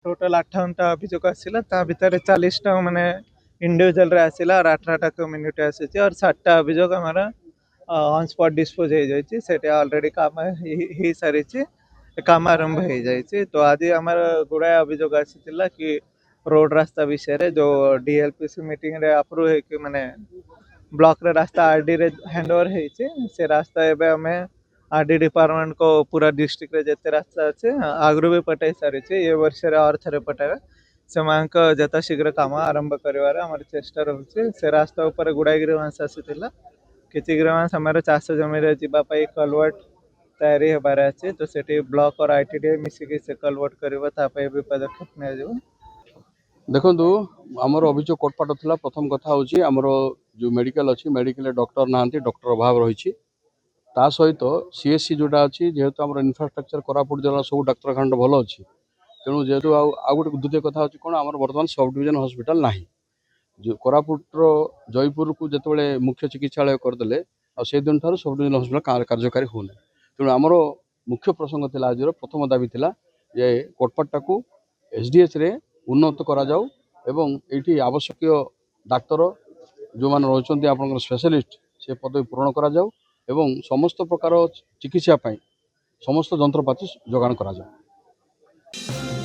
Total 58टा अभियोग आसिला ता भितर 40टा माने इंडिविजुअल रे आसिला और 18टा कम्युनिटी आसी और 60टा अभियोग हमारा ऑन स्पॉट डिस्पोज हो जाई सेटे ऑलरेडी काम ही सारी काम आरंभ हो जाई। तो आज हमारा गुड़ाए अभियोग आसीला कि रोड रास्ता विषय रे जो डीएलपीसी मीटिंग रे अप्रूव है कि माने ब्लॉक रे रास्ता आरडी रे हैंडओवर है से रास्ता एबे हमें आरडी डिपार्टमेंट को पूरा डिस्ट्रिक्ट रे जते रास्ता अच्छे आगरू भी पटाई सारी ये वर्ष रे और थरे पटावे से मांक जता शीघ्र काम आरंभ करिवार हमर चेष्टा रहउचे। से रास्ता ऊपर गुड़ाई ग्रीवांस आसीतिला किछि ग्रीवांस हमर चाष जमी रे जिबा पई कलवर्ट तैयारी हेबार अछि। तो सेठी ब्लॉक और आईटीडी मिसिकी से कलवर्ट करबा ता पई भी पदक्षेप नै जेबो। देखो आमर अभियोग कोटपाट था प्रथम कथा हूँ आमर जो मेडिकल अच्छी मेडिकल डॉक्टर ना डॉक्टर अभाव रही ता सहित सीएससी जोटा अच्छी जेहेतु आम इनफ्रास्ट्रक्चर कोरापुट जिला सब डाक्तखाना भल अच्छी तेणु जेहेतु आउ गोटे द्वितीय कथा हूँ कौन आम बर्तमान सब डिविजन हॉस्पिटल ना जो कोरापुटर जयपुर को जिते मुख्य चिकित्सालय करदे से दिन ठार सब डिविजन हॉस्पिटल कार्यकारी होने तेणु आमर मुख्य प्रसंग था आज प्रथम दाबी था जे कोटपाटा को एसडीएच रे उन्नत करा जाऊ एवं ये आवश्यक डाक्तर जो मैंने रही आप स्पेशलिस्ट से पदवी पूरण करा जाऊ एवं समस्त प्रकार चिकित्सा समस्त जंत्रपाति जोगान करा जाऊ।